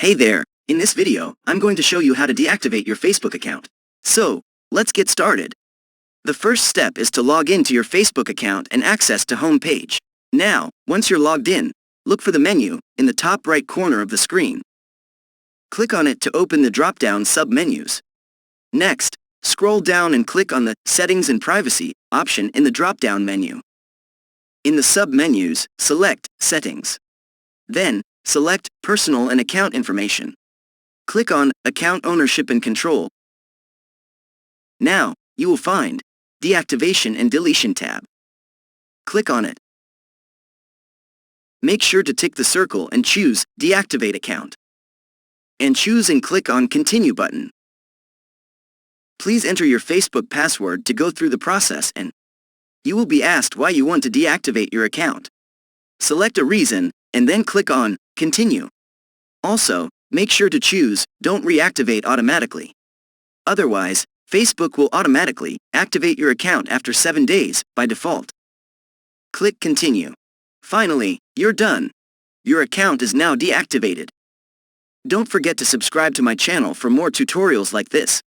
Hey there, in this video, I'm going to show you how to deactivate your Facebook account. So, let's get started. The first step is to log into your Facebook account and access to home page. Now, once you're logged in, look for the menu in the top right corner of the screen. Click on it to open the drop-down sub-menus. Next, scroll down and click on the Settings and Privacy option in the drop-down menu. In the sub-menus, select Settings. Then, select Personal and Account Information. Click on Account Ownership and Control. Now, you will find Deactivation and Deletion tab. Click on it. Make sure to tick the circle and choose Deactivate Account. And choose and click on Continue button. Please enter your Facebook password to go through the process, and you will be asked why you want to deactivate your account. Select a reason and then click on Continue. Also, make sure to choose Don't Reactivate Automatically. Otherwise, Facebook will automatically activate your account after 7 days by default. Click Continue. Finally, you're done. Your account is now deactivated. Don't forget to subscribe to my channel for more tutorials like this.